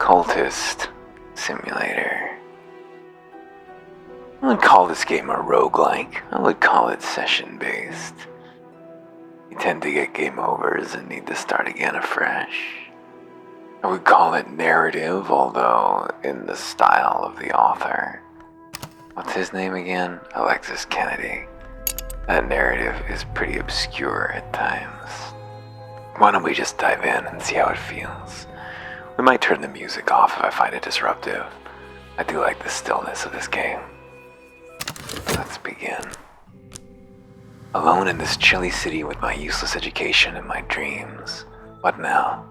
Cultist Simulator. I would call this game a roguelike. I would call it session-based. You tend to get game overs and need to start again afresh. I would call it narrative, although in the style of the author. What's his name again? Alexis Kennedy. That narrative is pretty obscure at times. Why don't we just dive in and see how it feels? We might turn the music off if I find it disruptive. I do like the stillness of this game. Let's begin. Alone in this chilly city with my useless education and my dreams. What now?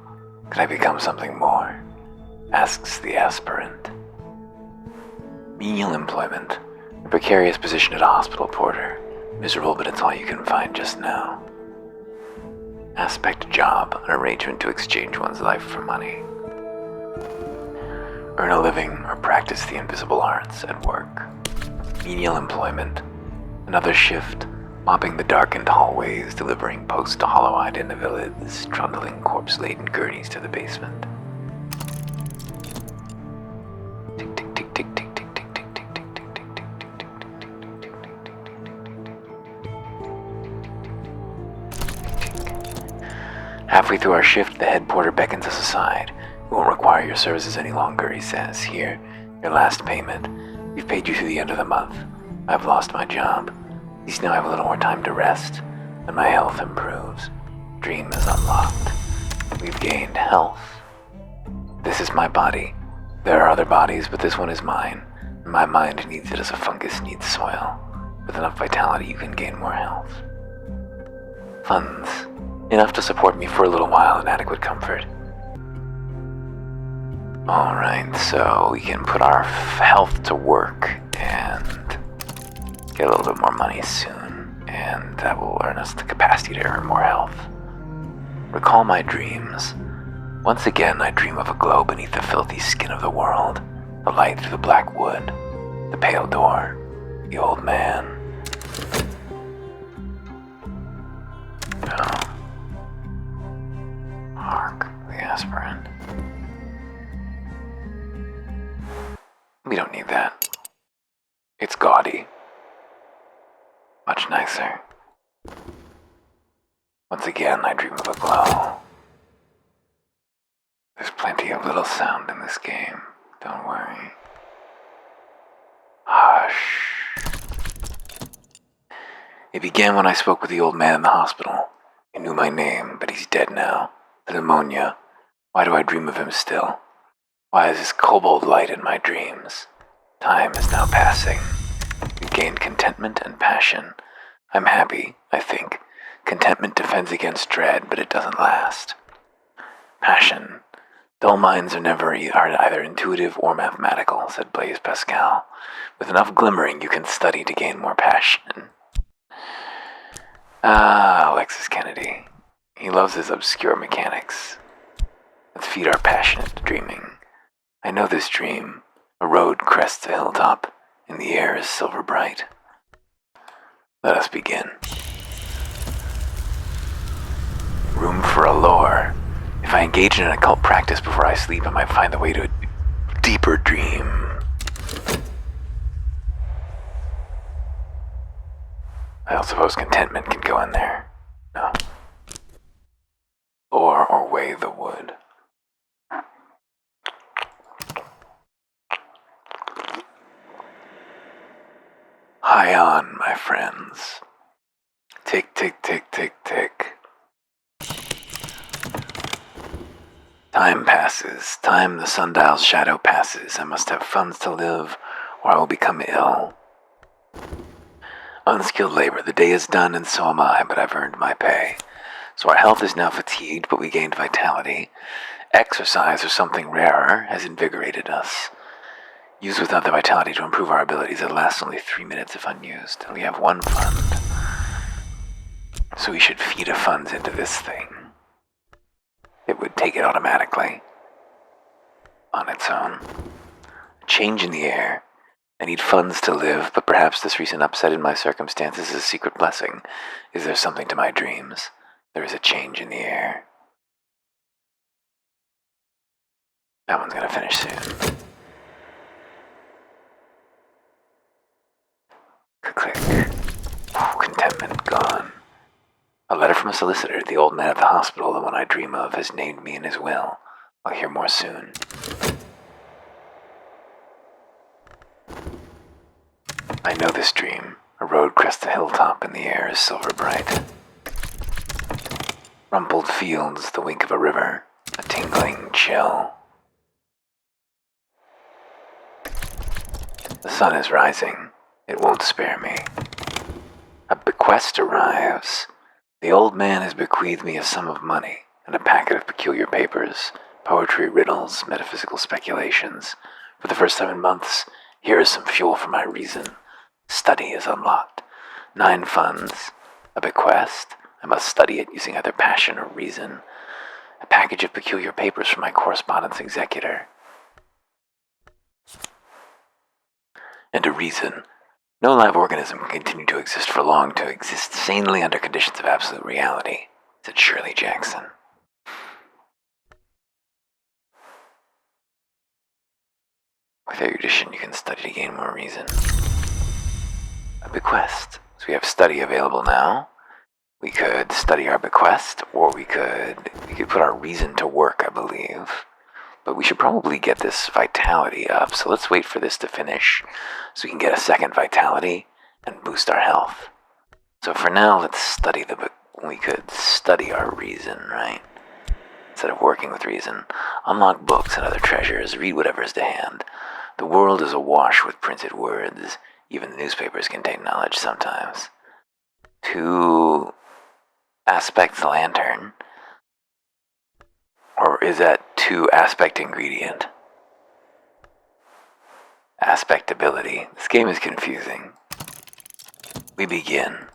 Could I become something more? Asks the aspirant. Menial employment. A precarious position at a hospital porter. Miserable, but it's all you can find just now. Aspect job, an arrangement to exchange one's life for money. Earn a living or practice the invisible arts at work. Menial employment. Another shift, mopping the darkened hallways, delivering posts to hollow-eyed invalids, trundling corpse-laden gurneys to the basement. Tick, tick, tick, tick, tick, tick, tick, tick, tick, tick, tick, tick, tick, tick, tick, tick, tick, tick, tick, tick. Halfway through our shift, the head porter beckons us aside. We won't require your services any longer, he says. Here, your last payment. We've paid you through the end of the month. I've lost my job. At least now I have a little more time to rest, and my health improves. Dream is unlocked. We've gained health. This is my body. There are other bodies, but this one is mine. And my mind needs it as a fungus needs soil. With enough vitality, you can gain more health. Funds. Enough to support me for a little while in adequate comfort. Alright, so we can put our health to work and get a little bit more money soon, and that will earn us the capacity to earn more health. Recall my dreams. Once again, I dream of a glow beneath the filthy skin of the world, the light through the black wood, the pale door, the old man. Oh. Hark, the aspirant. We don't need that. It's gaudy. Much nicer. Once again, I dream of a glow. There's plenty of little sound in this game. Don't worry. Hush. It began when I spoke with the old man in the hospital. He knew my name, but he's dead now. The pneumonia. Why do I dream of him still? Why is this kobold light in my dreams? Time is now passing. We've gained contentment and passion. I'm happy, I think. Contentment defends against dread, but it doesn't last. Passion. Dull minds are either intuitive or mathematical, said Blaise Pascal. With enough glimmering, you can study to gain more passion. Alexis Kennedy. He loves his obscure mechanics. Let's feed our passion into dreaming. I know this dream. A road crests a hilltop, and the air is silver bright. Let us begin. Room for a lore. If I engage in an occult practice before I sleep, I might find the way to a deeper dream. I don't suppose contentment can go in there. No. Lore or weigh the wood. High on, my friends. Tick, tick, tick, tick, tick. Time passes. Time the sundial's shadow passes. I must have funds to live, or I will become ill. Unskilled labor. The day is done, and so am I, but I've earned my pay. So our health is now fatigued, but we gained vitality. Exercise, or something rarer, has invigorated us. Used without the vitality to improve our abilities, it lasts only 3 minutes if unused, and we have 1 fund. So we should feed a funds into this thing. It would take it automatically. On its own. A change in the air. I need funds to live, but perhaps this recent upset in my circumstances is a secret blessing. Is there something to my dreams? There is a change in the air. That one's gonna finish soon. Click. Contentment gone. A letter from a solicitor. The old man at the hospital, the one I dream of, has named me in his will. I'll hear more soon. I know this dream. A road crests a hilltop and the air is silver bright. Rumpled fields, the wink of a river, a tingling chill. The sun is rising. It won't spare me. A bequest arrives. The old man has bequeathed me a sum of money and a packet of peculiar papers, poetry, riddles, metaphysical speculations. For the first time in months, here is some fuel for my reason. Study is unlocked. 9 funds. A bequest. I must study it using either passion or reason. A package of peculiar papers from my correspondence executor. And a reason. No live organism can continue to exist for long, to exist sanely under conditions of absolute reality, said Shirley Jackson. With erudition, you can study to gain more reason. A bequest. So we have study available now. We could study our bequest, or we could put our reason to work, I believe. But we should probably get this vitality up, so let's wait for this to finish so we can get a second vitality and boost our health. So for now, let's study we could study our reason, right? Instead of working with reason. Unlock books and other treasures, read whatever is to hand. The world is awash with printed words. Even the newspapers contain knowledge sometimes. 2 aspects lantern. Or is that 2 aspect ingredient? Aspect ability. This game is confusing. We begin.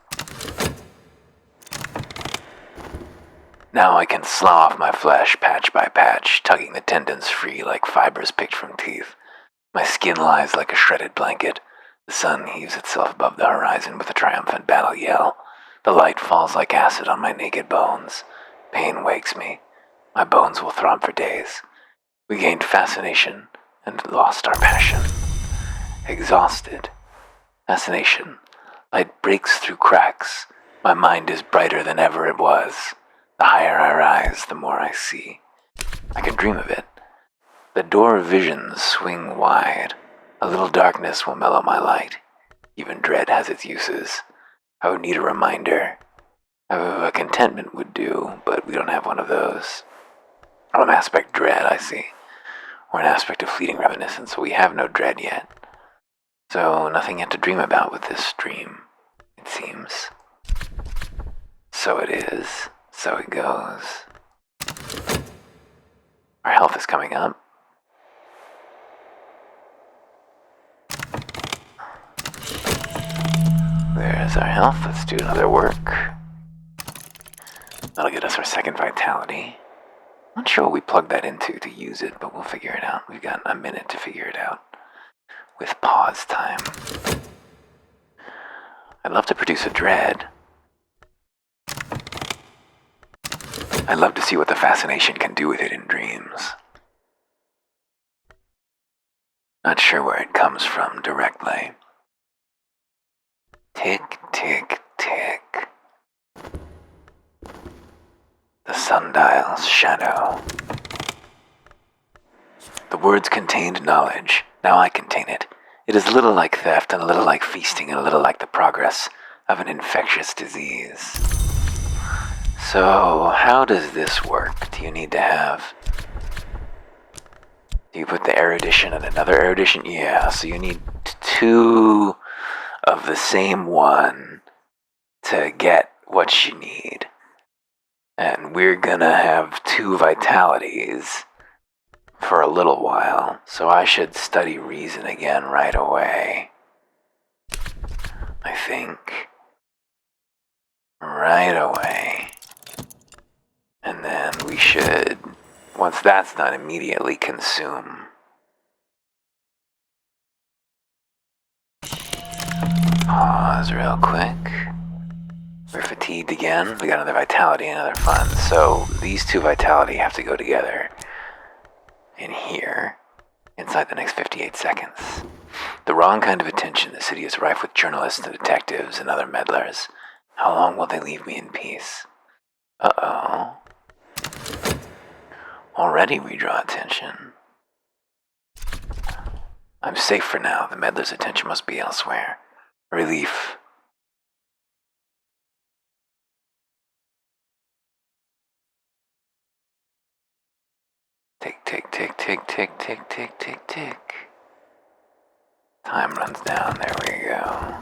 Now I can slough off my flesh patch by patch, tugging the tendons free like fibers picked from teeth. My skin lies like a shredded blanket. The sun heaves itself above the horizon with a triumphant battle yell. The light falls like acid on my naked bones. Pain wakes me. My bones will throb for days. We gained fascination and lost our passion. Exhausted. Fascination. Light breaks through cracks. My mind is brighter than ever it was. The higher I rise, the more I see. I can dream of it. The door of visions swing wide. A little darkness will mellow my light. Even dread has its uses. I would need a reminder. A contentment would do, but we don't have one of those. Or an aspect dread, I see. Or an aspect of fleeting reminiscence, so we have no dread yet. So nothing yet to dream about with this dream, it seems. So it is. So it goes. Our health is coming up. There's our health. Let's do another work. That'll get us our second vitality. Not sure what we plug that into to use it, but we'll figure it out. We've got a minute to figure it out. With pause time. I'd love to produce a dread. I'd love to see what the fascination can do with it in dreams. Not sure where it comes from directly. Tick, tick, tick. The sundial's shadow. The words contained knowledge. Now I contain it. It is a little like theft, and a little like feasting, and a little like the progress of an infectious disease. So, how does this work? Do you need to have... Do you put the erudition and another erudition? Yeah, so you need 2 of the same one to get what you need. And we're gonna have 2 vitalities for a little while, so I should study reason again right away. I think. Right away. And then we should, once that's done, immediately consume. Pause real quick. We're fatigued again. We got another vitality and another fun. So these 2 vitality have to go together. in here inside the next 58 seconds. The wrong kind of attention. The city is rife with journalists and detectives and other meddlers. How long will they leave me in peace? Uh-oh. Already we draw attention. I'm safe for now. The meddler's attention must be elsewhere. Relief. Tick, tick, tick, tick, tick, tick, tick, tick, tick. Time runs down. There we go.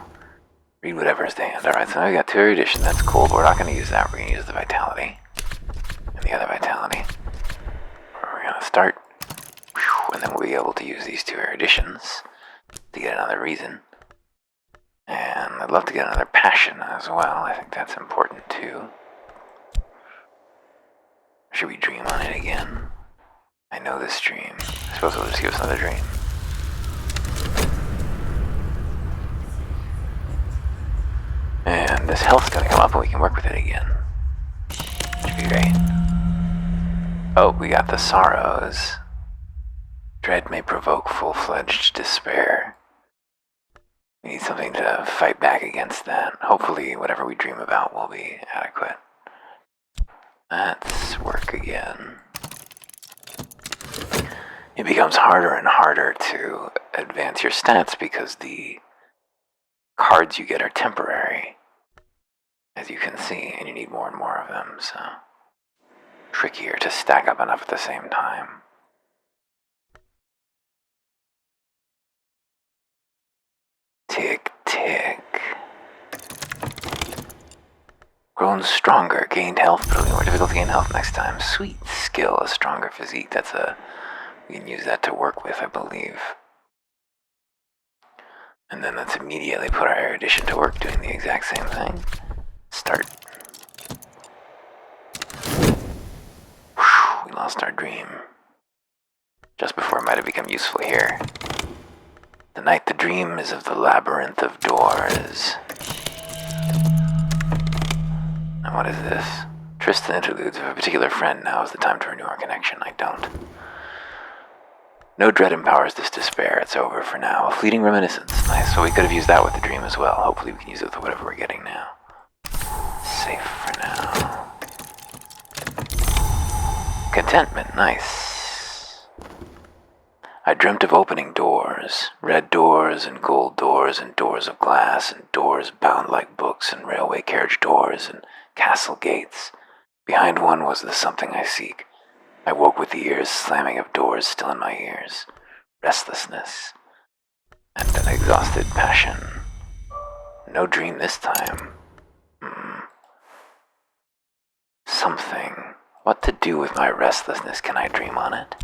Read whatever's the hand. Alright, so now we got 2 erudition. That's cool, but we're not going to use that. We're going to use the vitality. And the other vitality. We're going to start. And then we'll be able to use these 2 eruditions to get another reason. And I'd love to get another passion as well. I think that's important too. Should we dream on it again? I know this dream. I suppose it'll just give us another dream. And this health's gonna come up and we can work with it again. Should be great. Oh, we got the sorrows. Dread may provoke full-fledged despair. We need something to fight back against that. Hopefully whatever we dream about will be adequate. Let's work again. It becomes harder and harder to advance your stats because the cards you get are temporary, as you can see, and you need more and more of them, so trickier to stack up enough at the same time. Tick, tick. Grown stronger, gained health, but it'll be more difficult to gain health next time. Sweet skill, a stronger physique. We can use that to work with, I believe. And then let's immediately put our erudition to work doing the exact same thing. Start. Whew, we lost our dream. Just before it might have become useful here. Tonight the dream is of the labyrinth of doors. And what is this? Tristan interludes. If a particular friend, now is the time to renew our connection. I don't. No dread empowers this despair. It's over for now. A fleeting reminiscence. Nice. So we could have used that with the dream as well. Hopefully we can use it with whatever we're getting now. Safe for now. Contentment. Nice. I dreamt of opening doors. Red doors and gold doors and doors of glass and doors bound like books and railway carriage doors and castle gates. Behind one was the something I seek. I woke with the ears slamming of doors still in my ears. Restlessness. And an exhausted passion. No dream this time. Something. What to do with my restlessness? Can I dream on it?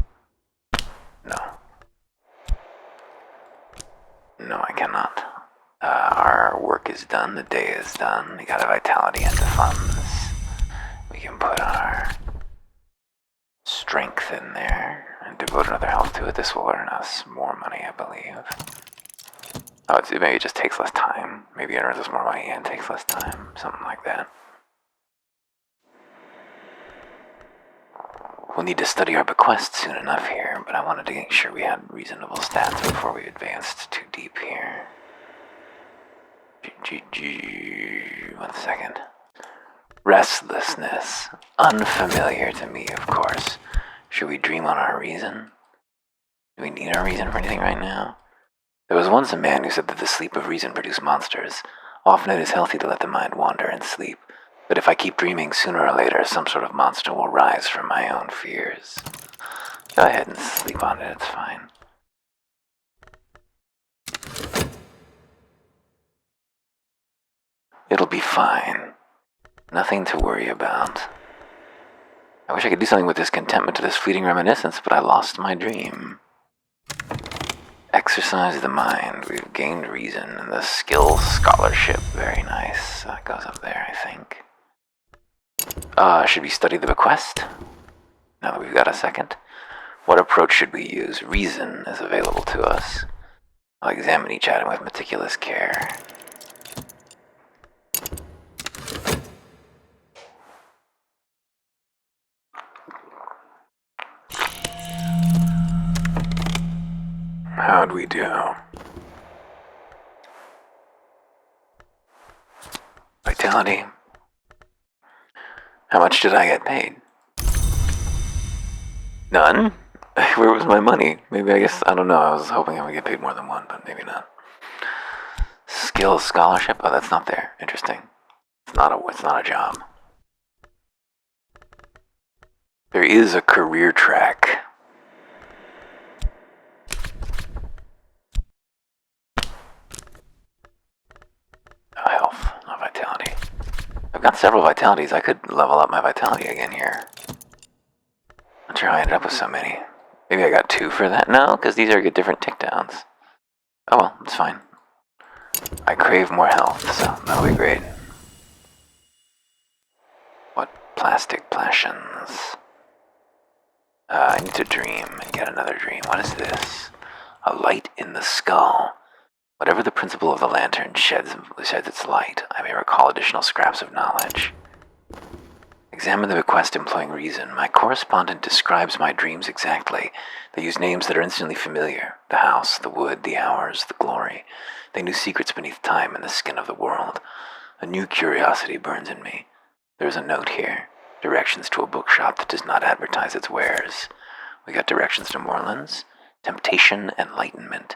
No. No, I cannot. Our work is done. The day is done. We got a vitality into funds. We can put our strength in there and devote another health to it. This will earn us more money, I believe. Oh, maybe it just takes less time. Maybe it earns us more money and takes less time. Something like that. We'll need to study our bequest soon enough here, but I wanted to make sure we had reasonable stats before we advanced too deep here. 1 second. Restlessness. Unfamiliar to me, of course. Should we dream on our reason? Do we need our reason for anything right now? There was once a man who said that the sleep of reason produced monsters. Often it is healthy to let the mind wander and sleep. But if I keep dreaming, sooner or later some sort of monster will rise from my own fears. Go ahead and sleep on it, it's fine. It'll be fine. Nothing to worry about. I wish I could do something with this contentment to this fleeting reminiscence, but I lost my dream. Exercise the mind. We've gained reason and the skill scholarship. Very nice. That goes up there, I think. Should we study the bequest? Now that we've got a second. What approach should we use? Reason is available to us. I'll examine each item with meticulous care. How'd we do? Vitality. How much did I get paid? None? Where was my money? Maybe, I don't know. I was hoping I would get paid more than one, but maybe not. Skill scholarship? Oh, that's not there. Interesting. It's not a job. There is a career track. Health, not vitality. I've got several vitalities. I could level up my vitality again here. Not sure how I ended up with so many. Maybe I got 2 for that? No, because these are different tick downs. Oh well, it's fine. I crave more health, so that'll be great. What plastic passions? I need to dream and get another dream. What is this? A light in the skull. Whatever the principle of the lantern sheds its light, I may recall additional scraps of knowledge. Examine the bequest employing reason. My correspondent describes my dreams exactly. They use names that are instantly familiar. The house, the wood, the hours, the glory. They knew secrets beneath time and the skin of the world. A new curiosity burns in me. There is a note here. Directions to a bookshop that does not advertise its wares. We got directions to Moorlands, temptation, enlightenment.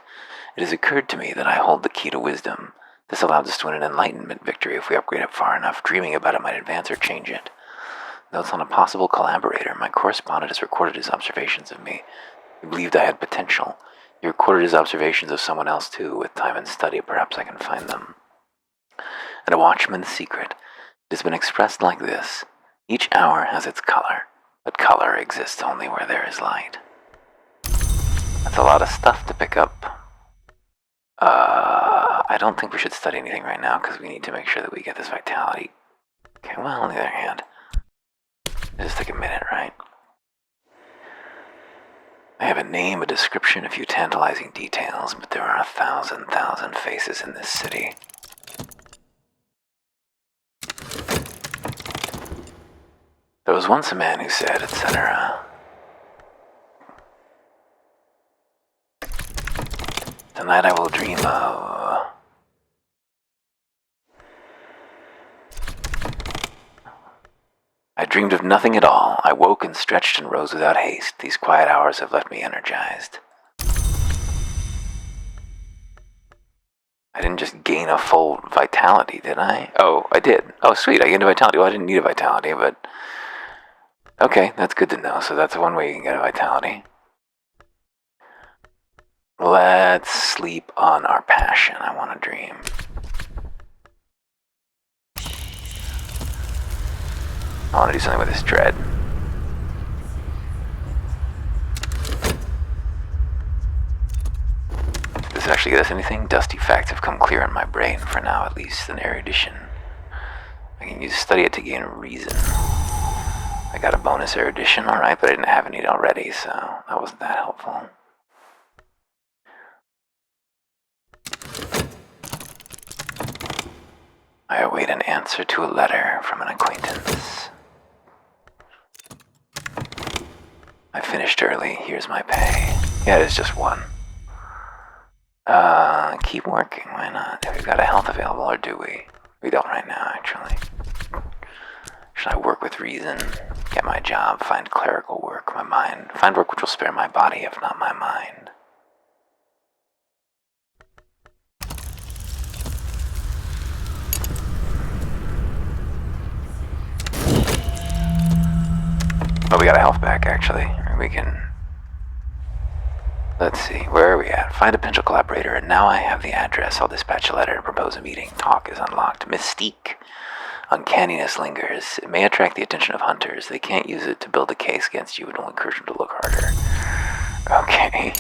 It has occurred to me that I hold the key to wisdom. This allows us to win an enlightenment victory if we upgrade it far enough. Dreaming about it might advance or change it. Notes on a possible collaborator. My correspondent has recorded his observations of me. He believed I had potential. He recorded his observations of someone else too. With time and study, perhaps I can find them. And a watchman's secret. It has been expressed like this. Each hour has its color, but color exists only where there is light. That's a lot of stuff to pick up. I don't think we should study anything right now because we need to make sure that we get this vitality. Okay, well, on the other hand, it'll just take a minute, right? I have a name, a description, a few tantalizing details, but there are 1,000 faces in this city. There was once a man who said, etc. Tonight I will dream of... I dreamed of nothing at all. I woke and stretched and rose without haste. These quiet hours have left me energized. I didn't just gain a full vitality, did I? Oh, I did. Oh, sweet, I gained a vitality. Well, I didn't need a vitality, but... Okay, that's good to know. So that's one way you can get a vitality. Let's sleep on our passion. I want to dream. I want to do something with this dread. Does this actually get us anything? Dusty facts have come clear in my brain, for now at least, an erudition. I can use study it to gain reason. I got a bonus erudition, alright, but I didn't have any already, so that wasn't that helpful. I await an answer to a letter from an acquaintance. I finished early. Here's my pay. Yeah, it is just 1. Keep working. Why not? We've got a health available, or do we? We don't right now, actually. Should I work with reason? Get my job, find clerical work, my mind. Find work which will spare my body, if not my mind. Oh, we got a health back, actually. We can... Let's see, where are we at? Find a potential collaborator, and now I have the address. I'll dispatch a letter and propose a meeting. Talk is unlocked. Mystique. Uncanniness lingers. It may attract the attention of hunters. They can't use it to build a case against you. It will encourage them to look harder. Okay.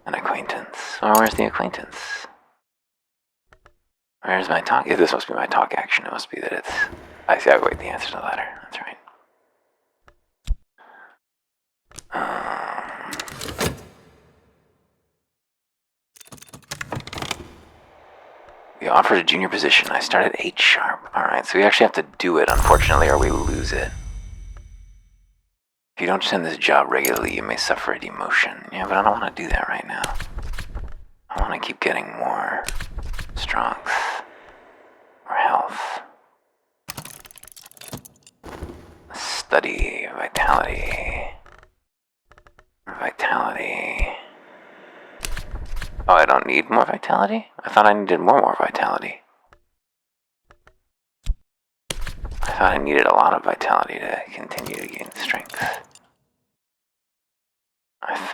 An acquaintance. Well, where's the acquaintance? Where's my talk? Yeah, this must be my talk action. It must be that it's... I see, I wait the answer to the letter. That's right. We offered a junior position. I start at 8 sharp. Alright, so we actually have to do it, unfortunately, or we lose it. If you don't send this job regularly, you may suffer a demotion. Yeah, but I don't want to do that right now. I want to keep getting more strength or health. Study, vitality. Vitality. Oh, I don't need more vitality? I thought I needed more vitality. I thought I needed a lot of vitality to continue to gain strength.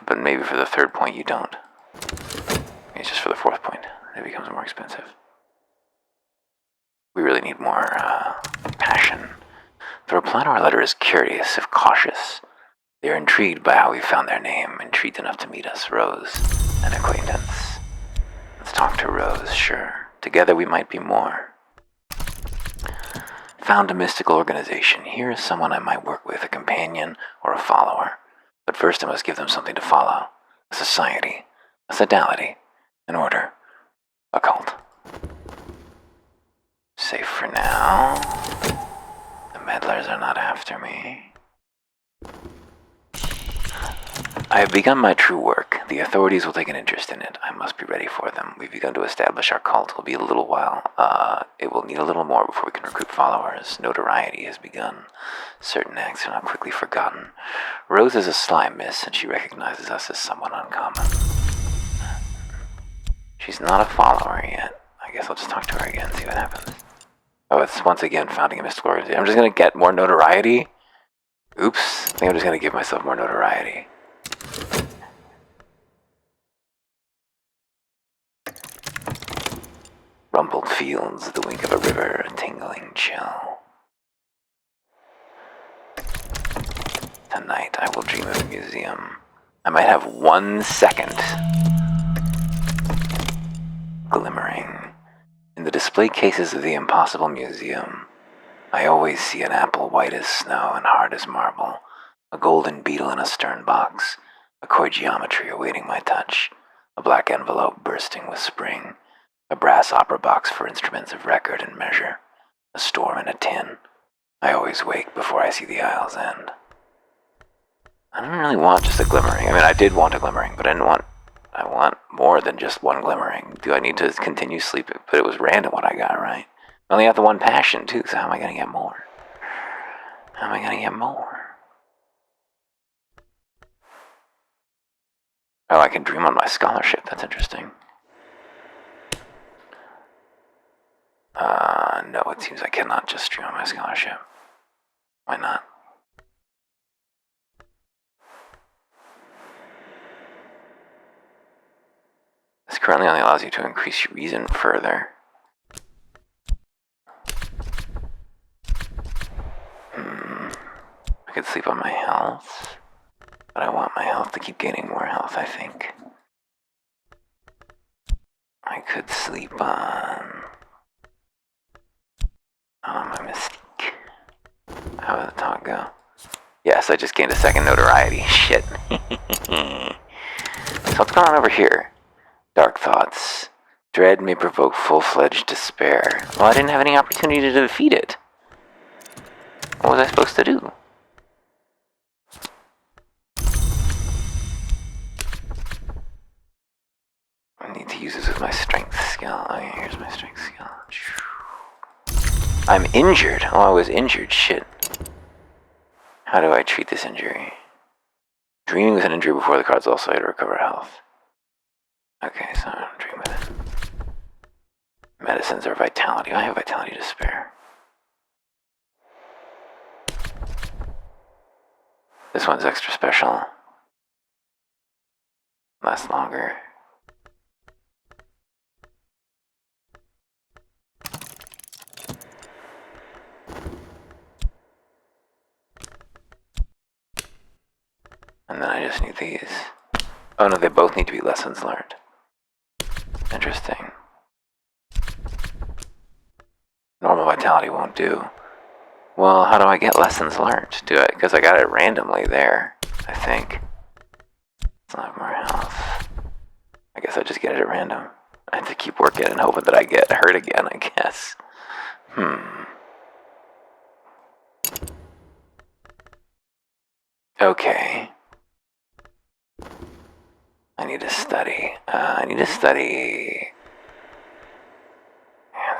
But maybe for the third point you don't. Maybe it's just for the fourth point. It becomes more expensive. We really need more passion. The reply to our letter is curious, if cautious. They are intrigued by how we found their name, intrigued enough to meet us, Rose, an acquaintance. Let's talk to Rose, sure. Together we might be more. Found a mystical organization. Here is someone I might work with, a companion or a follower. But first I must give them something to follow. A society, a sodality, an order, a cult. Safe for now. The meddlers are not after me. I have begun my true work. The authorities will take an interest in it. I must be ready for them. We've begun to establish our cult. It will be a little while. It will need a little more before we can recruit followers. Notoriety has begun. Certain acts are not quickly forgotten. Rose is a sly miss, and she recognizes us as someone uncommon. She's not a follower yet. I guess I'll just talk to her again and see what happens. Oh, it's once again founding a mystical organization. I'm just gonna get more notoriety? Oops. I think I'm just gonna give myself more notoriety. Rumpled fields, the wink of a river, a tingling chill. Tonight I will dream of a museum. I might have 1 second. Glimmering. In the display cases of the Impossible Museum, I always see an apple white as snow and hard as marble, a golden beetle in a stern box, a coy geometry awaiting my touch, a black envelope bursting with spring, a brass opera box for instruments of record and measure, a storm in a tin. I always wake before I see the aisle's end. I don't really want just a glimmering. I mean, I did want a glimmering, but I want more than just one glimmering. Do I need to continue sleeping? But it was random what I got, right? I only have the one passion, too, so how am I going to get more? How am I going to get more? Oh, I can dream on my scholarship. That's interesting. No, it seems I cannot just dream on my scholarship. Why not? This currently only allows you to increase your reason further. I could sleep on my health, but I want my health to keep gaining more health, I think. I could sleep on my mystique. How did the talk go? Yes, I just gained a second notoriety. Shit. So what's going on over here? Dark thoughts. Dread may provoke full-fledged despair. Well, I didn't have any opportunity to defeat it. What was I supposed to do? I need to use this with my strength skill. Oh, yeah, here's my strength skill. I'm injured. Oh, I was injured. Shit. How do I treat this injury? Dreaming with an injury before the card's also way to recover health. Okay, so I don't dream with it. Medicines or vitality. I have vitality to spare. This one's extra special. Lasts longer. And then I just need these. Oh no, they both need to be lessons learned. Interesting. Normal vitality won't do. Well, how do I get lessons learned? Do I? Because I got it randomly there, I think. It's not more health. I guess I just get it at random. I have to keep working and hoping that I get hurt again, I guess. Okay. I need to study. Yeah,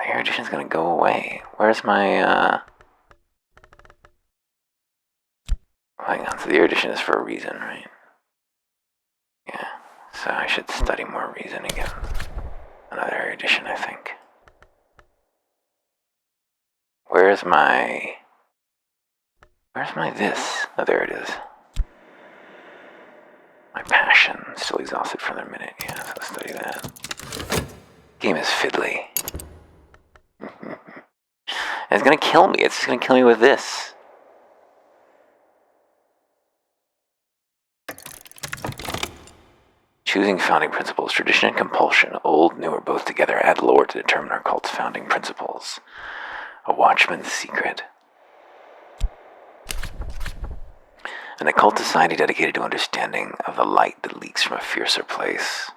the erudition's gonna go away. Where's my, hang on, so the erudition is for a reason, right? Yeah, so I should study more reason again. Another erudition, I think. Where's my this? Oh, there it is. My passion. Still exhausted for another minute. Yeah, so let's study that. Game is fiddly. It's gonna kill me. It's just gonna kill me with this. Choosing founding principles. Tradition and compulsion, old, new, or both together, add lore to determine our cult's founding principles. A watchman's secret. An occult society dedicated to understanding of the light that leaks from a fiercer place.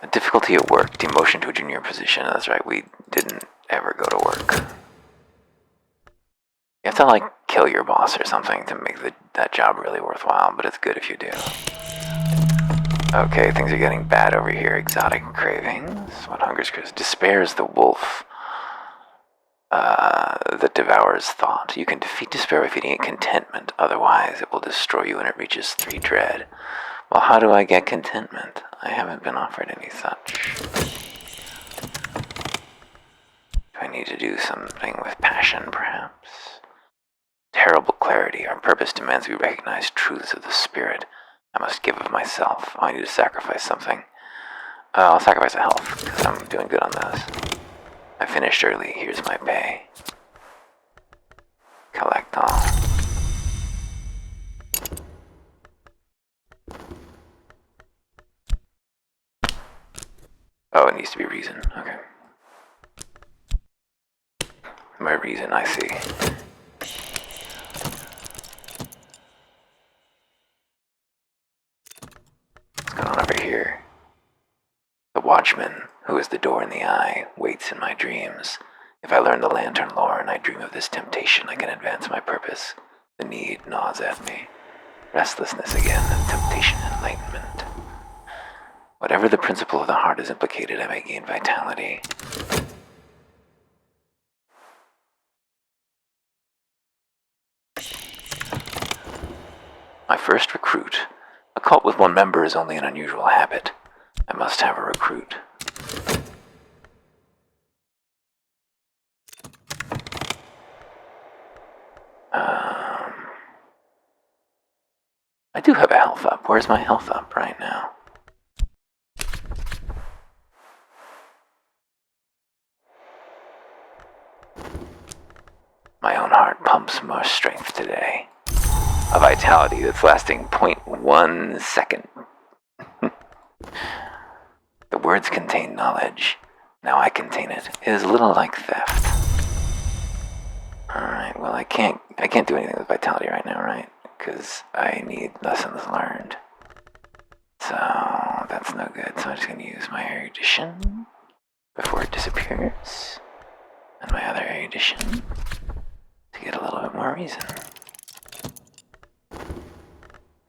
A difficulty at work, demotion to a junior position. That's right, we didn't ever go to work. You have to, like, kill your boss or something to make that job really worthwhile, but it's good if you do. Okay, things are getting bad over here. Exotic cravings. What hungers Chris? Despair is the wolf that devours thought. You can defeat despair by feeding it contentment. Otherwise, it will destroy you when it reaches 3 dread. Well, how do I get contentment? I haven't been offered any such. Do I need to do something with passion, perhaps? Terrible clarity. Our purpose demands we recognize truths of the spirit. I must give of myself. I need to sacrifice something. I'll sacrifice a health, because I'm doing good on those. I finished early. Here's my pay. Collect all. Oh, it needs to be reason. Okay. My reason, I see. What's going on over here? The watchman, who is the door in the eye, waits in my dreams. If I learn the lantern lore and I dream of this temptation, I can advance my purpose. The need gnaws at me. Restlessness again, and temptation, enlightenment. Whatever the principle of the heart is implicated, I may gain vitality. My first recruit. A cult with 1 member is only an unusual habit. I must have a recruit. I do have a health up. Where's my health up right now? My own heart pumps more strength today. A vitality that's lasting 0.1 second. The words contain knowledge. Now I contain it. It is a little like theft. Alright, well I can't do anything with vitality right now, right? Because I need lessons learned. So that's no good. So I'm just gonna use my erudition before it disappears. And my other erudition to get a little bit more reason.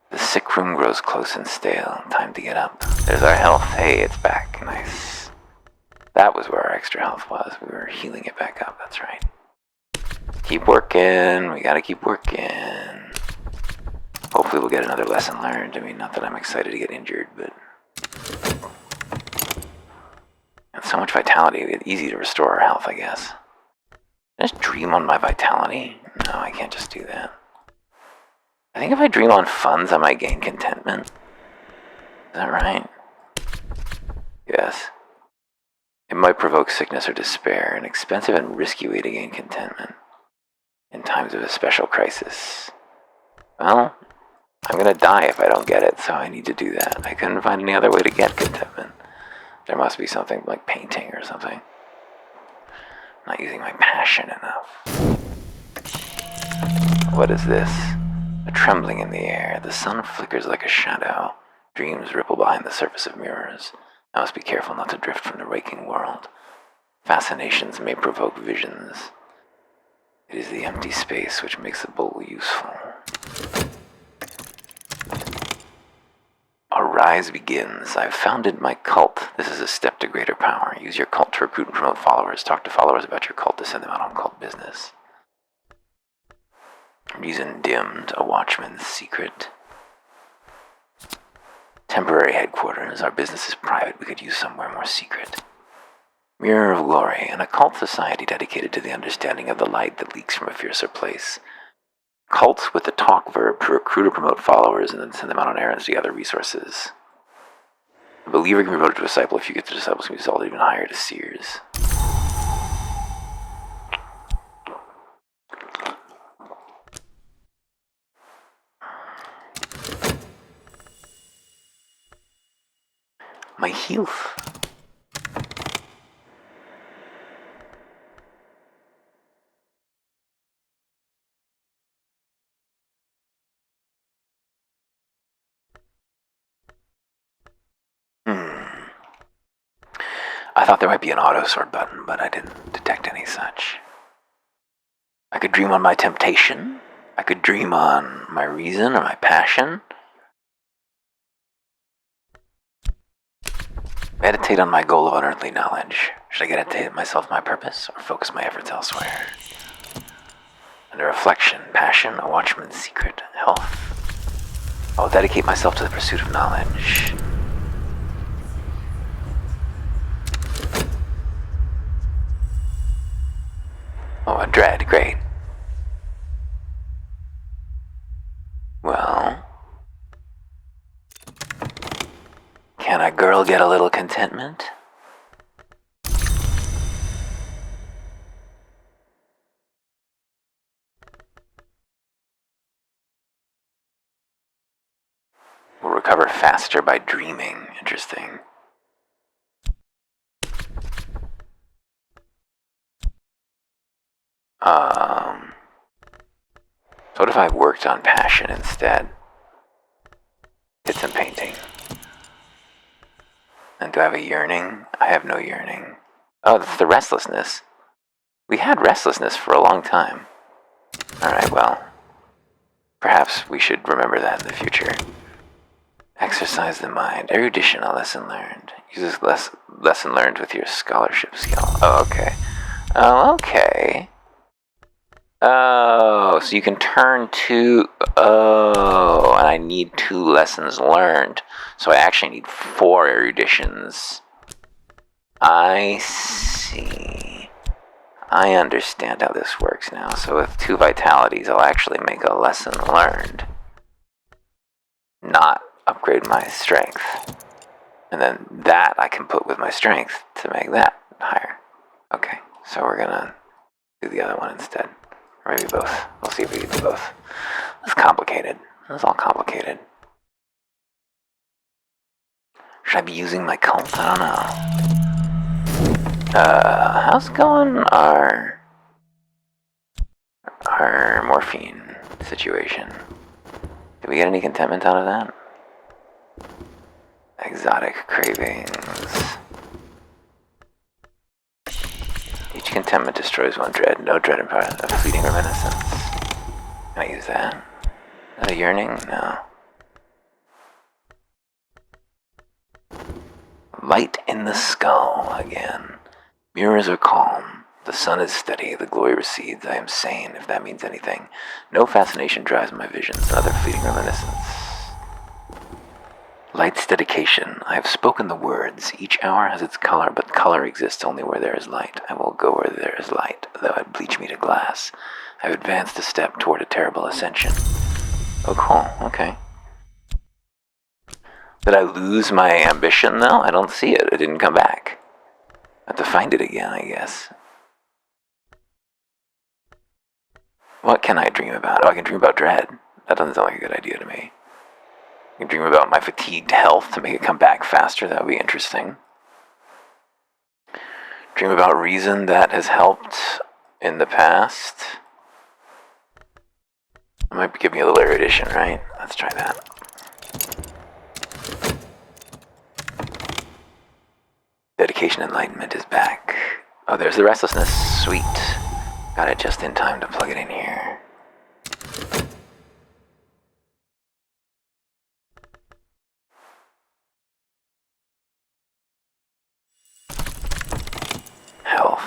The sick room grows close and stale. Time to get up. There's our health. Hey, it's back. Nice. That was where our extra health was. We were healing it back up. That's right. Keep working. We gotta keep working. Hopefully we'll get another lesson learned. I mean, not that I'm excited to get injured, but... And so much vitality. It's easy to restore our health, I guess. Can I just dream on my vitality? No, I can't just do that. I think if I dream on funds, I might gain contentment. Is that right? Yes. It might provoke sickness or despair, an expensive and risky way to gain contentment in times of a special crisis. Well, I'm gonna die if I don't get it, so I need to do that. I couldn't find any other way to get contentment. There must be something like painting or something. I'm not using my passion enough. What is this? A trembling in the air. The sun flickers like a shadow. Dreams ripple behind the surface of mirrors. I must be careful not to drift from the waking world. Fascinations may provoke visions. It is the empty space which makes the bowl useful. Our rise begins. I've founded my cult. This is a step to greater power. Use your cult to recruit and promote followers. Talk to followers about your cult to send them out on cult business. Reason dimmed. A watchman's secret. Temporary headquarters. Our business is private. We could use somewhere more secret. Mirror of Glory. An occult society dedicated to the understanding of the light that leaks from a fiercer place. Cults with the talk verb to recruit or promote followers and then send them out on errands to gather resources. A believer can be promoted to a disciple. If you get the disciples, can be exalted even higher to seers. My health. I thought there might be an auto sort button, but I didn't detect any such. I could dream on my temptation. I could dream on my reason or my passion. Meditate on my goal of unearthly knowledge. Should I meditate myself my purpose or focus my efforts elsewhere? Under reflection, passion, a watchman's secret, health. I will dedicate myself to the pursuit of knowledge. Oh, a dread, great. Well, can a girl get a little contentment? We'll recover faster by dreaming. Interesting. What if I worked on passion instead? Did some painting. And do I have a yearning? I have no yearning. Oh, that's the restlessness. We had restlessness for a long time. Alright, well, perhaps we should remember that in the future. Exercise the mind. Erudition, a lesson learned. Use this lesson learned with your scholarship skill. Oh, okay. Oh, okay. Oh, so you can turn to... Oh, and I need 2 lessons learned. So I actually need 4 eruditions. I see. I understand how this works now. So with 2 vitalities, I'll actually make a lesson learned. Not upgrade my strength. And then that I can put with my strength to make that higher. Okay, so we're gonna do the other one instead. Or maybe both. We'll see if we can do both. It's complicated. It's all complicated. Should I be using my cult? I don't know. How's going our morphine situation? Did we get any contentment out of that? Exotic cravings. Each contentment destroys 1 dread. No dread in power. A fleeting reminiscence. Can I use that? Is that a yearning? No. Light in the skull again. Mirrors are calm. The sun is steady. The glory recedes. I am sane, if that means anything. No fascination drives my visions. Another fleeting reminiscence. Light's dedication. I have spoken the words. Each hour has its color, but color exists only where there is light. I will go where there is light, though it bleach me to glass. I have advanced a step toward a terrible ascension. Oh, cool. Okay. Did I lose my ambition, though? I don't see it. It didn't come back. I have to find it again, I guess. What can I dream about? Oh, I can dream about dread. That doesn't sound like a good idea to me. I can dream about my fatigued health to make it come back faster. That would be interesting. Dream about reason that has helped in the past. That might give me a little erudition, right? Let's try that. Dedication enlightenment is back. Oh, there's the restlessness. Sweet. Got it just in time to plug it in here. Health.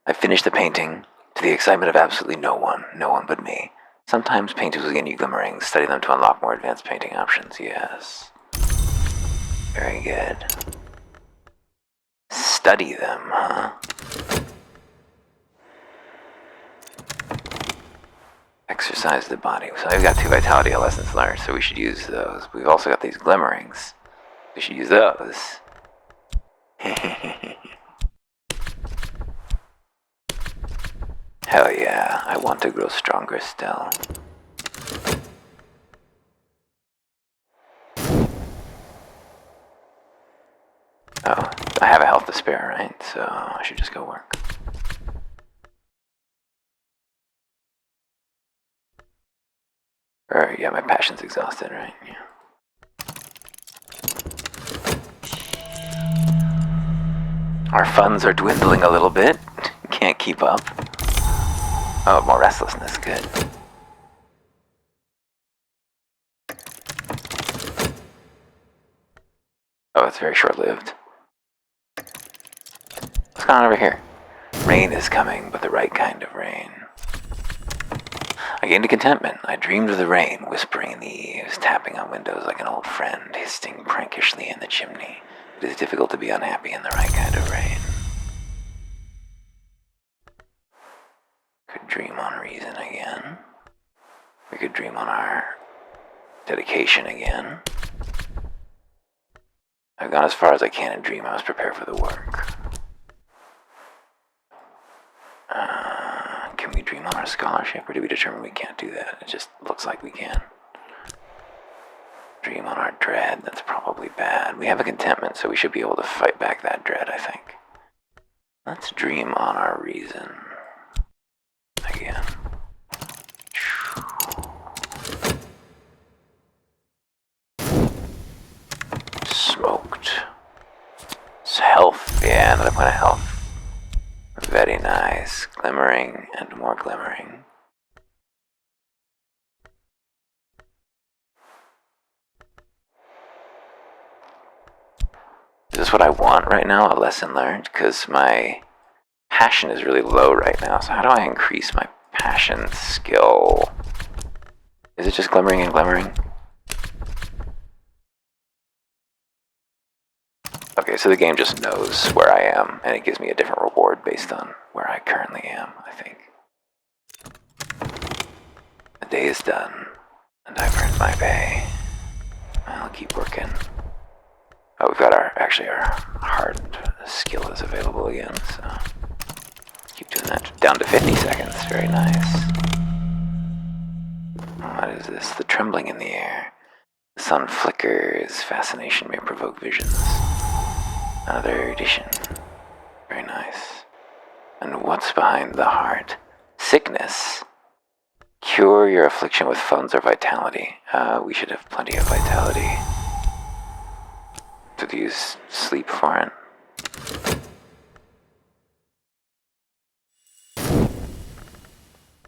I finished the painting, to the excitement of absolutely no one but me. Sometimes painters will give you glimmerings, study them to unlock more advanced painting options, yes. Very good. Study them, huh? Exercise the body. So I've got 2 vitality lessons learned, so we should use those. We've also got these glimmerings. We should use those. Hell yeah, I want to grow stronger still. Oh, I have a health to spare, right? So I should just go work. Or, yeah, my passion's exhausted, right? Yeah. Our funds are dwindling a little bit. Can't keep up. Oh, more restlessness, good. Oh, it's very short-lived. What's going on over here? Rain is coming, but the right kind of rain. I gained a contentment. I dreamed of the rain, whispering in the eaves, tapping on windows like an old friend, hissing prankishly in the chimney. It is difficult to be unhappy in the right kind of rain. Could dream on reason again. We could dream on our dedication again. I've gone as far as I can in dream. I must prepare for the work. Can we dream on our scholarship, or do we determine we can't do that? It just looks like we can. Dream on our dread, that's probably bad. We have a contentment, so we should be able to fight back that dread, I think. Let's dream on our reason. Again. Smoked. It's health, yeah, another point of health. Very nice. Glimmering and more glimmering. Is this what I want right now? A lesson learned? Because my passion is really low right now. So how do I increase my passion skill? Is it just glimmering and glimmering? Okay, so the game just knows where I am, and it gives me a different reward based on where I currently am, I think. The day is done, and I've earned my pay. I'll keep working. Oh, we've got our hard skill is available again, so keep doing that. Down to 50 seconds, very nice. What is this? The trembling in the air. The sun flickers, fascination may provoke visions. Another edition. Very nice. And what's behind the heart? Sickness. Cure your affliction with funds or vitality. We should have plenty of vitality. To use sleep for it.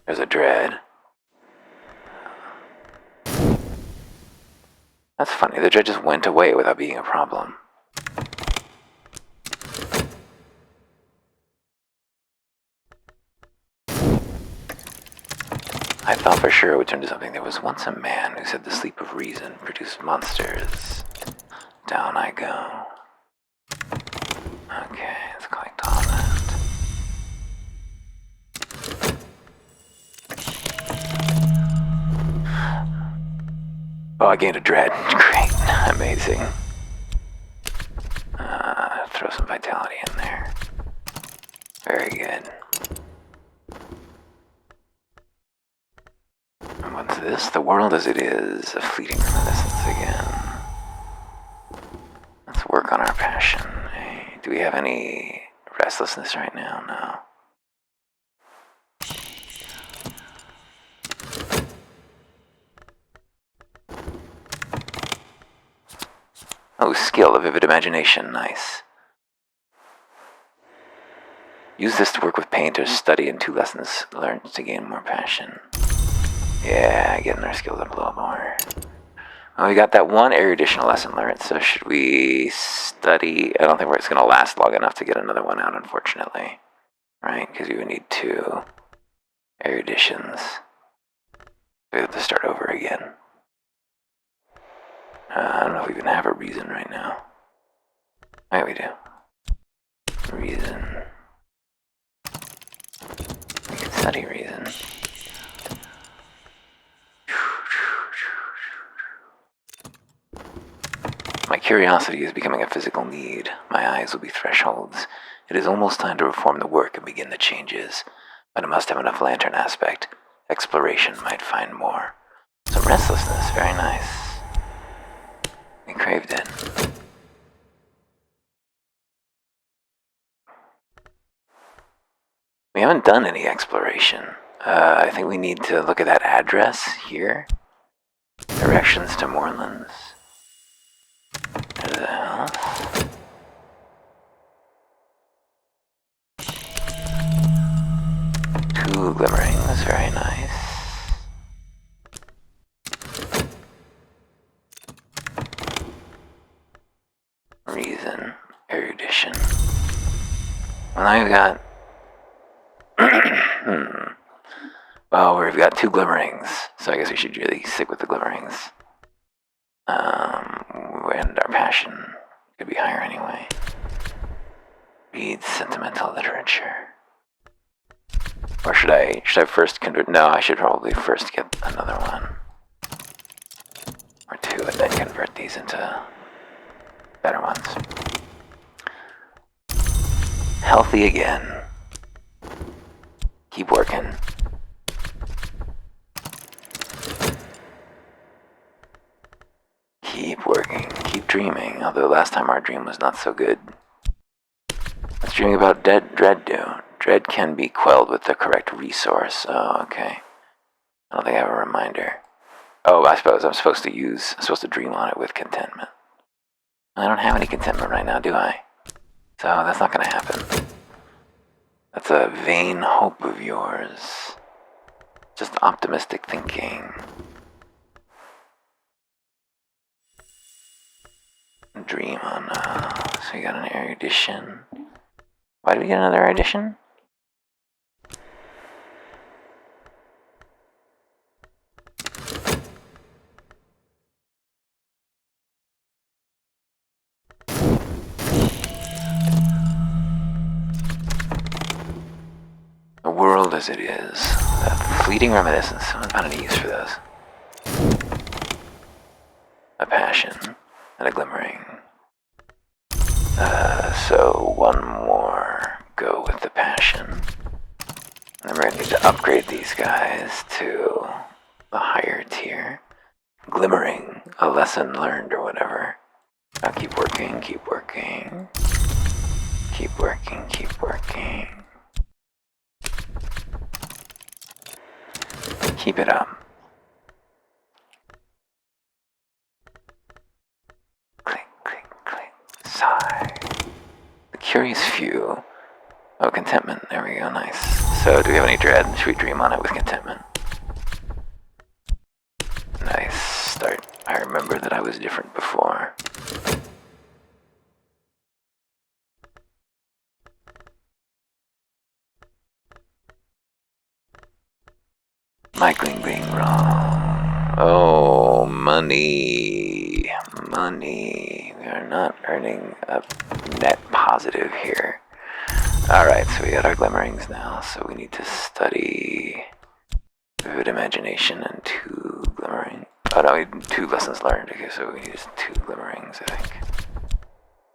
There's a dread. That's funny, the dread just went away without being a problem. I thought for sure it would turn to something. There was once a man who said the sleep of reason produced monsters. Down I go. Okay, let's collect all that. Oh, I gained a dread. Great. Amazing. Throw some vitality in there. Very good. And what's this? The world as it is, a fleeting reminiscence again. Let's work on our passion. Hey, do we have any restlessness right now? No. Oh, skill, a vivid imagination, nice. Use this to work with painters, study, and 2 lessons learned to gain more passion. Yeah, getting our skills up a little more. Well, we got that 1 erudition lesson learned, so should we study? I don't think it's going to last long enough to get another one out, unfortunately. Right? Because we would need 2 eruditions. We have to start over again. I don't know if we even have a reason right now. Yeah, we do. Reason. We can study reason. My curiosity is becoming a physical need. My eyes will be thresholds. It is almost time to reform the work and begin the changes. But it must have enough lantern aspect. Exploration might find more. Some restlessness, very nice. We craved it. We haven't done any exploration. I think we need to look at that address here. Directions to Moorlands. There's a house. Two glimmerings, very nice. Reason, erudition. Well, now we've got... Well, we've got 2 glimmerings, so I guess we should really stick with the glimmerings. And our passion could be higher anyway. Read sentimental literature. Or should I first convert? No, I should probably first get another one. Or 2 and then convert these into better ones. Healthy again. Keep working. Keep working, keep dreaming, although last time our dream was not so good. Let's dream about dread do. Dread can be quelled with the correct resource. Oh, okay. I don't think I have a reminder. Oh, I suppose I'm supposed to dream on it with contentment. I don't have any contentment right now, do I? So that's not gonna happen. That's a vain hope of yours. Just optimistic thinking. Dream on, so we got an erudition. Why did we get another erudition? The world as it is. That fleeting reminiscence. I haven't found any use for those. A passion. And a glimmering. So 1 more. Go with the passion. And then we're gonna need to upgrade these guys to the higher tier. Glimmering, a lesson learned or whatever. Now keep working, keep working. Keep working, keep working. Keep it up. Sigh. The curious few. Oh, contentment. There we go, nice. So, do we have any dread? Should we dream on it with contentment? Nice start. I remember that I was different before. My gling gling wrong. Oh, money. Money. We are not earning a net positive here. Alright, so we got our glimmerings now, so we need to study vivid imagination and 2 glimmering. Oh no, 2 lessons learned. Okay, so we need 2 glimmerings, I think.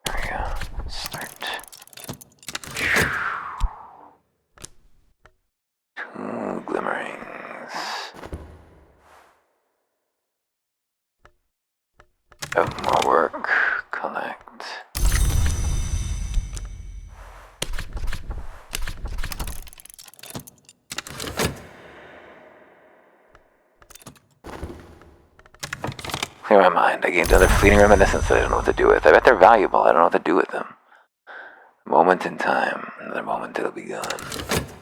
There we go. Start. 2 glimmerings. Of more work. Collect. Clear my mind. I gained another fleeting reminiscence that I don't know what to do with. I bet they're valuable. I don't know what to do with them. Moment in time. another moment it'll be gone.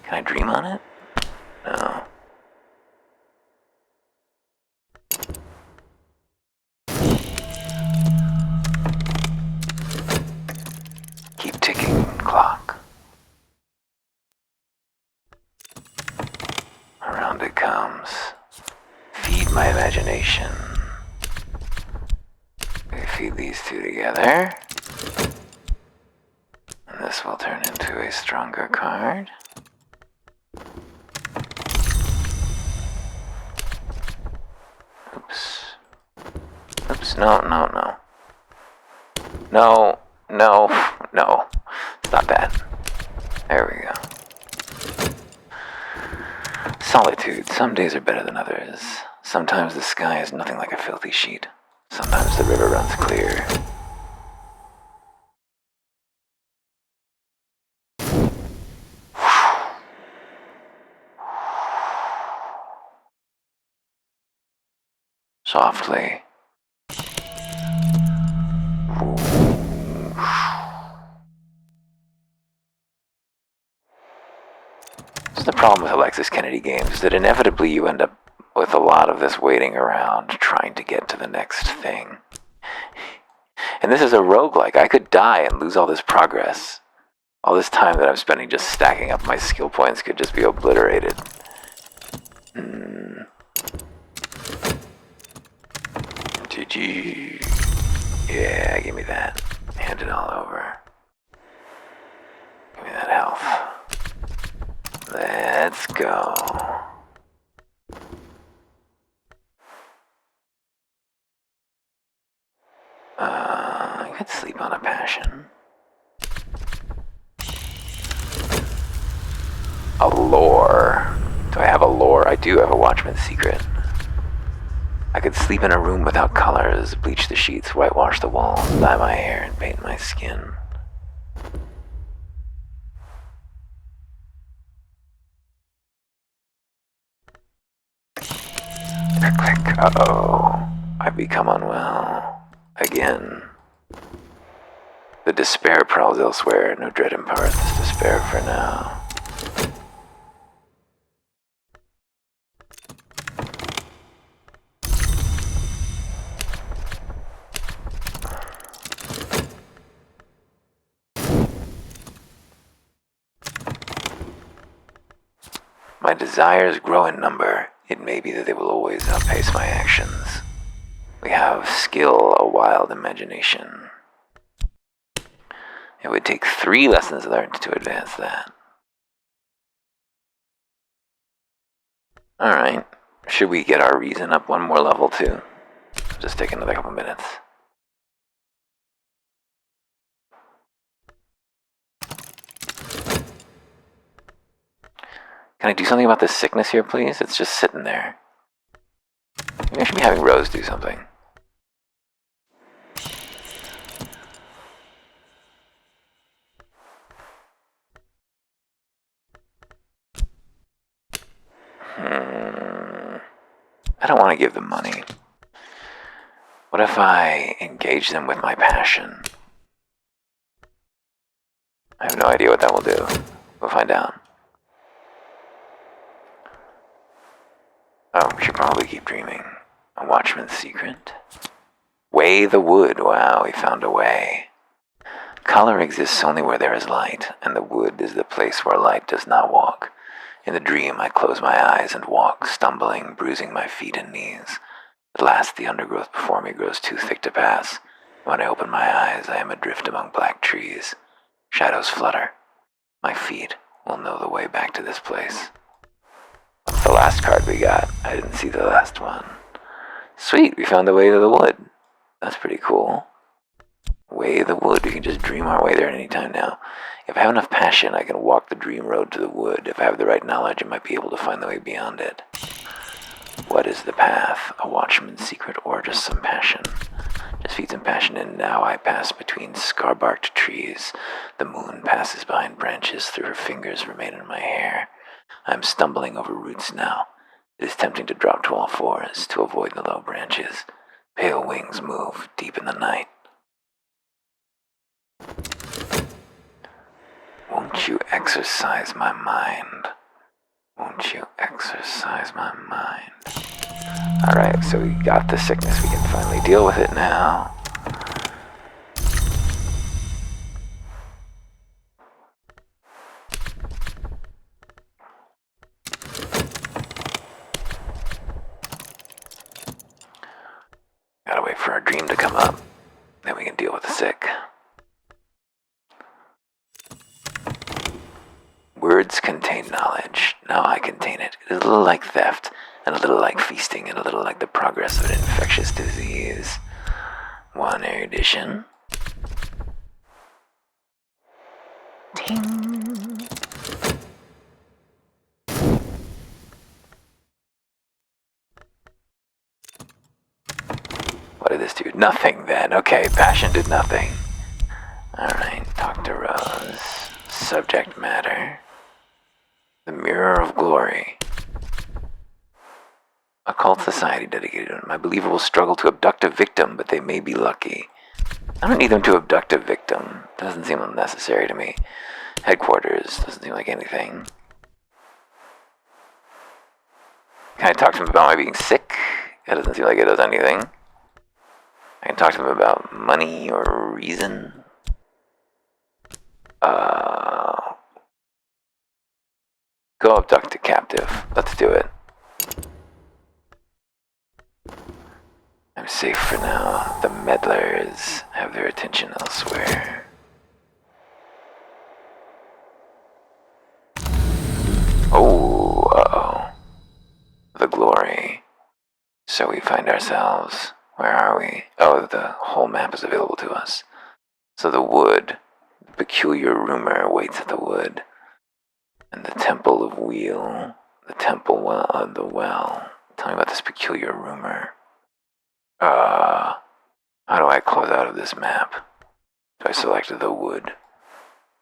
Can I dream on it? No. Keep ticking, clock. Around it comes. Feed my imagination. We feed these two together. And this will turn into a stronger card. Oops. Oops, no. No. Stop that. There we go. Solitude. Some days are better than others. Sometimes the sky is nothing like a filthy sheet. Sometimes the river runs clear. Softly. This is the problem with Alexis Kennedy games, that inevitably you end up with a lot of this waiting around, trying to get to the next thing. And this is a roguelike. I could die and lose all this progress. All this time that I'm spending just stacking up my skill points could just be obliterated. GG. Yeah, give me that. Hand it all over. Give me that health. Let's go. I could sleep on a passion. A lore. Do I have a lore? I do have a Watchman's secret. I could sleep in a room without colors, bleach the sheets, whitewash the walls, dye my hair, and paint my skin. Click, click. Uh-oh. I've become unwell. Again. The despair prowls elsewhere. No dread imparts despair for now. My desires grow in number. It may be that they will always outpace my actions. We have skill, a wild imagination. It would take 3 lessons learned to advance that. Alright. Should we get our reason up one more level too? Just take another couple minutes. Can I do something about this sickness here, please? It's just sitting there. Maybe I should be having Rose do something. I don't want to give them money. What if I engage them with my passion? I have no idea what that will do. We'll find out. Oh, we should probably keep dreaming. A Watchman's secret? Weigh the wood. Wow, we found a way. Color exists only where there is light, and the wood is the place where light does not walk. In the dream, I close my eyes and walk, stumbling, bruising my feet and knees. At last, the undergrowth before me grows too thick to pass. When I open my eyes, I am adrift among black trees. Shadows flutter. My feet will know the way back to this place. What's the last card we got? I didn't see the last one. Sweet, we found the way to the wood. That's pretty cool. Way the wood. We can just dream our way there at any time now. If I have enough passion, I can walk the dream road to the wood. If I have the right knowledge, I might be able to find the way beyond it. What is the path? A Watchman's secret or just some passion? Just feed some passion in. Now I pass between scar-barked trees. The moon passes behind branches. Through her fingers remain in my hair. I am stumbling over roots now. It is tempting to drop to all fours to avoid the low branches. Pale wings move deep in the night. Won't you exercise my mind? Won't you exercise my mind? Alright, so we got the sickness. We can finally deal with it now. Gotta wait for our dream to come up. Then we can deal with the sick. Words contain knowledge. Now I contain it. It is a little like theft, and a little like feasting, and a little like the progress of an infectious disease. One erudition. Ting. What did this do? Nothing then. Okay, passion did nothing. Alright, Dr. Rose. Subject matter. The Mirror of Glory. A cult society dedicated to them. I believe it will struggle to abduct a victim, but they may be lucky. I don't need them to abduct a victim. Doesn't seem unnecessary to me. Headquarters. Doesn't seem like anything. Can I talk to him about my being sick? That doesn't seem like it does anything. I can talk to him about money or reason. Go abduct a captive. Let's do it. I'm safe for now. The meddlers have their attention elsewhere. Oh, uh-oh. The glory. So we find ourselves... Where are we? Oh, the whole map is available to us. So the wood, the peculiar rumor awaits at the wood. And the temple of wheel, the temple of the well. Tell me about this peculiar rumor. How do I close out of this map? Do I select the wood?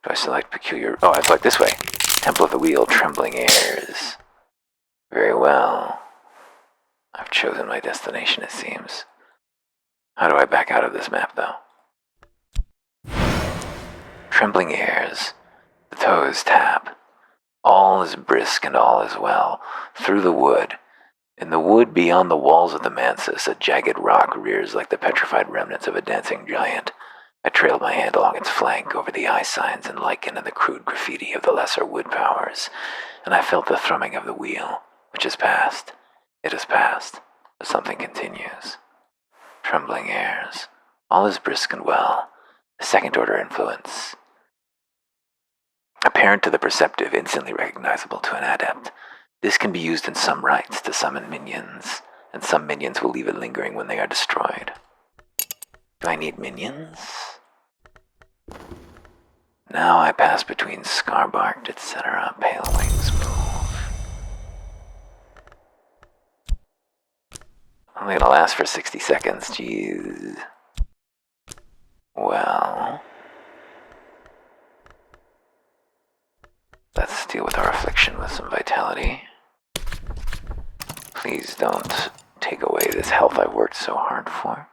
Do I select peculiar... Oh, I select this way. Temple of the wheel, trembling airs. Very well. I've chosen my destination, it seems. How do I back out of this map, though? Trembling airs. The toes tap. All is brisk and all is well. Through the wood. In the wood beyond the walls of the mansis, a jagged rock rears like the petrified remnants of a dancing giant. I trailed my hand along its flank over the eye signs and lichen and the crude graffiti of the lesser wood powers, and I felt the thrumming of the wheel, which has passed. It has passed, but something continues. Trembling airs. All is brisk and well. A second-order influence. Apparent to the perceptive, instantly recognizable to an adept. This can be used in some rites to summon minions, and some minions will leave it lingering when they are destroyed. Do I need minions? Now I pass between scar-barked, etc. Pale wings move. Only gonna last for 60 seconds, jeez. Well... Let's deal with our affliction with some vitality. Please don't take away this health I've worked so hard for.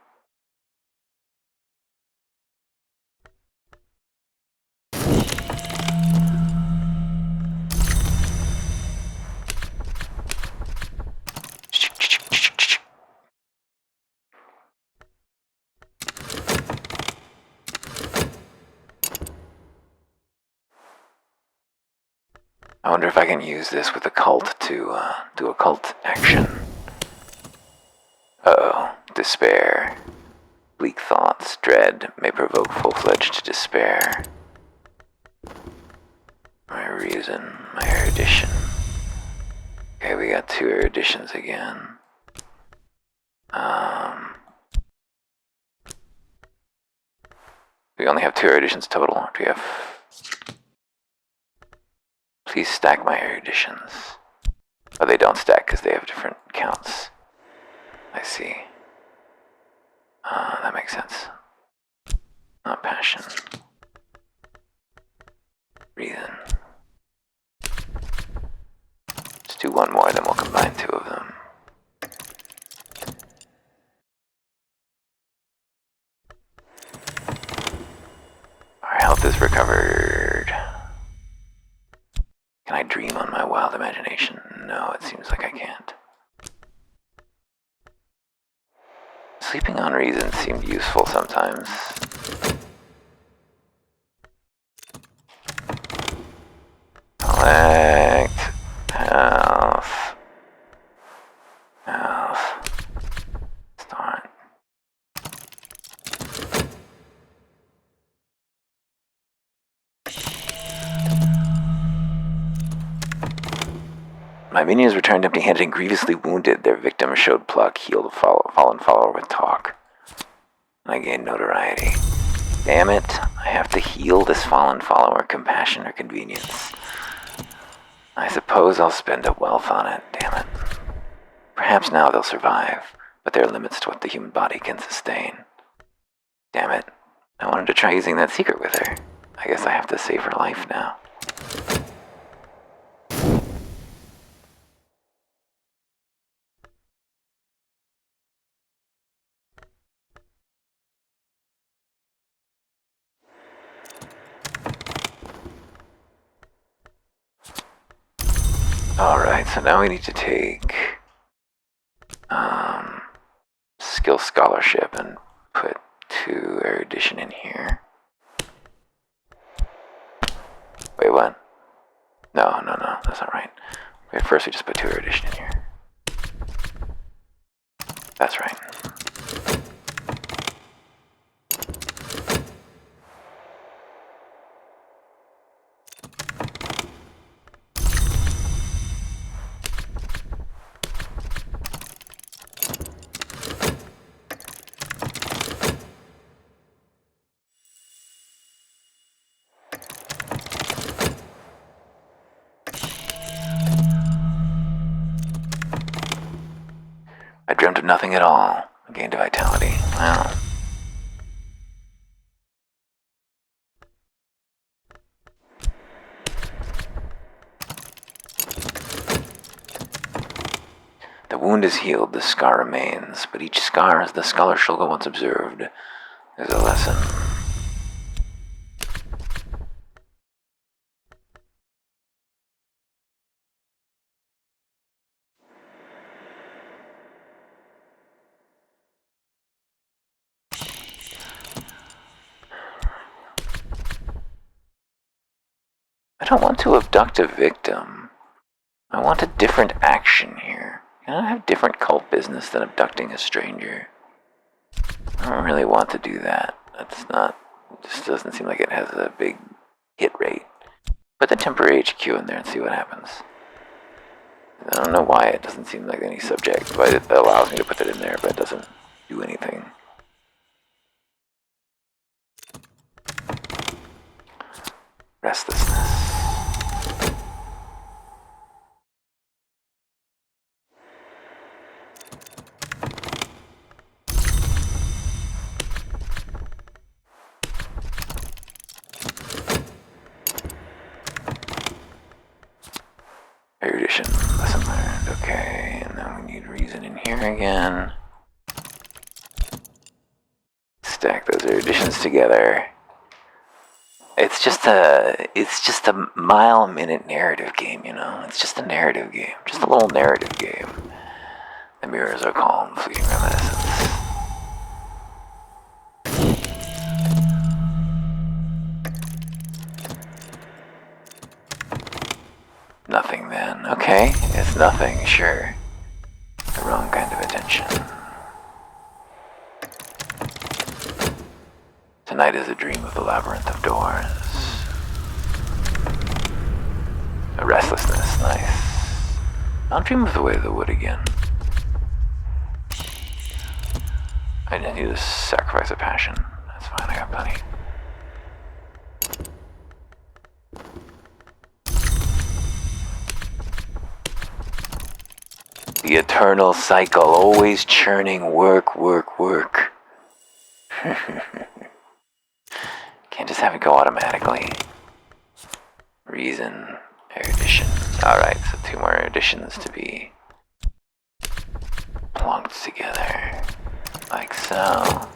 I wonder if I can use this with a cult to do a cult action. Uh-oh. Despair. Bleak thoughts, dread, may provoke full-fledged despair. My reason, my erudition. Okay, we got 2 eruditions again. We only have 2 eruditions total. Do we have... Please stack my eruditions. Oh, they don't stack because they have different counts. I see. That makes sense. Not passion. Reason. Let's do 1 more, then we'll combine 2 of them. Our health is recovered. No, it seems like I can't. Sleeping on reason seemed useful sometimes. Collect. Health. Health. Start. My minions returned empty-handed and grievously wounded. Their victim showed pluck, healed a fallen follower with talk. I gained notoriety. Damn it, I have to heal this fallen follower, compassion or convenience. I suppose I'll spend a wealth on it, damn it. Perhaps now they'll survive, but there are limits to what the human body can sustain. Damn it, I wanted to try using that secret with her. I guess I have to save her life now. Alright, so now we need to take skill scholarship and put 2 erudition in here. Wait, what? No, that's not right. Wait, first we just put 2 erudition in here. That's right. I dreamt of nothing at all. I gained a vitality. Well. The wound is healed, the scar remains, but each scar, as the scholar Shulga once observed, is a lesson. I don't want to abduct a victim. I want a different action here. Can I have different cult business than abducting a stranger? I don't really want to do that. That's not... Just doesn't seem like it has a big hit rate. Put the temporary HQ in there and see what happens. I don't know why it doesn't seem like any subject, but it allows me to put it in there, but it doesn't do anything. Restlessness. Erudition, lesson learned, okay, and then we need reason in here again. Stack those eruditions together. It's just a mile-minute narrative game, you know? It's just a narrative game, just a little narrative game. The mirrors are calm, fleeting reminiscence. Nothing then. Okay, it's nothing, sure. The wrong kind of attention. Tonight is a dream of the labyrinth of doors. A restlessness, nice. I'll dream of the way of the wood again. I just need to sacrifice a passion. That's fine, I got plenty. The eternal cycle, always churning, work, work, work. Can't just have it go automatically. Reason, erudition. Alright, so 2 more eruditions to be plonked together. Like so.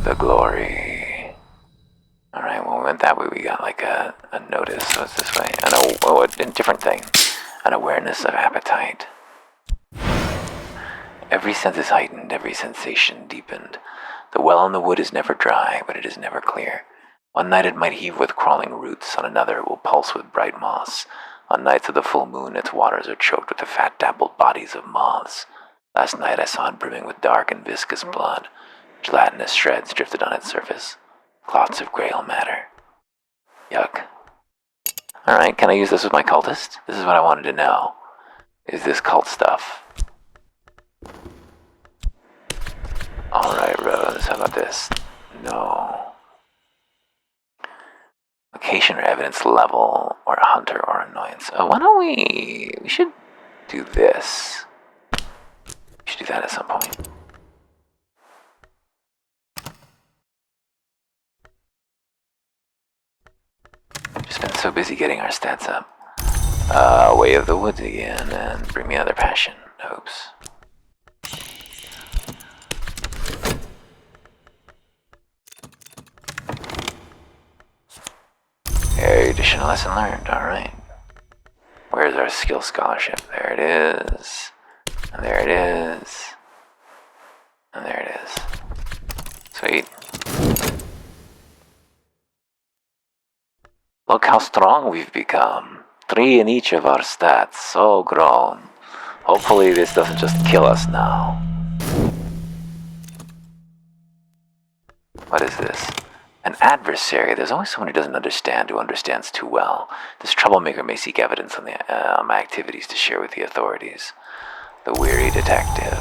The glory. Alright, well, we went that way. We got like a notice. So it's this way. A different thing. An awareness of appetite. Every sense is heightened, every sensation deepened. The well in the wood is never dry, but it is never clear. One night it might heave with crawling roots, on another it will pulse with bright moss. On nights of the full moon its waters are choked with the fat dappled bodies of moths. Last night I saw it brimming with dark and viscous blood. Gelatinous shreds drifted on its surface. Clots of grail matter. Yuck. Alright, can I use this with my cultist? This is what I wanted to know. Is this cult stuff? Alright, Rose, how about this? No. Location or evidence level, or a hunter or annoyance. Oh, why don't we should do this. We should do that at some point. Just been so busy getting our stats up. Way of the woods again, and bring me another passion. Oops. Additional lesson learned, alright. Where's our skill scholarship? There it is. And there it is. And there it is. Sweet. Look how strong we've become. 3 in each of our stats, so grown. Hopefully this doesn't just kill us now. What is this? An adversary. There's always someone who doesn't understand, who understands too well. This troublemaker may seek evidence on my activities to share with the authorities. The weary detective.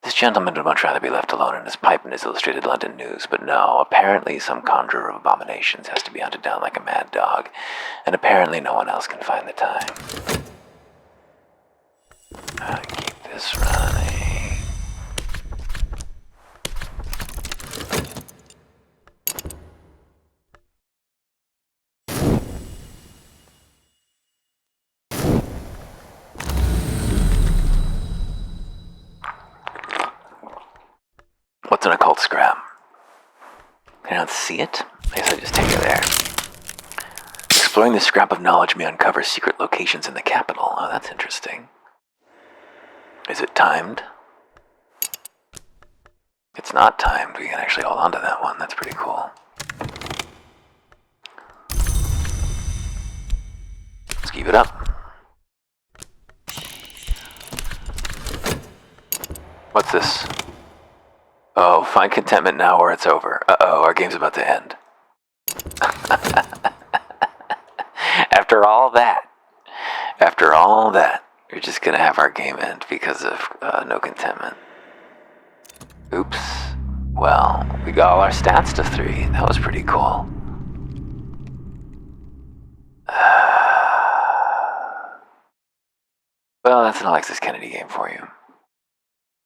This gentleman would much rather be left alone in his pipe in his illustrated London news, but no, apparently some conjurer of abominations has to be hunted down like a mad dog, and apparently no one else can find the time. Keep this running. What's an occult scrap? Can I not see it? I guess I just take it there. Exploring this scrap of knowledge may uncover secret locations in the capital. Oh, that's interesting. Is it timed? It's not timed. We can actually hold on to that one. That's pretty cool. Let's keep it up. What's this? Oh, find contentment now or it's over. Uh-oh, our game's about to end. After all that, you're just gonna have our game end because of no contentment. Oops. Well, we got all our stats to 3. That was pretty cool. Well, that's an Alexis Kennedy game for you.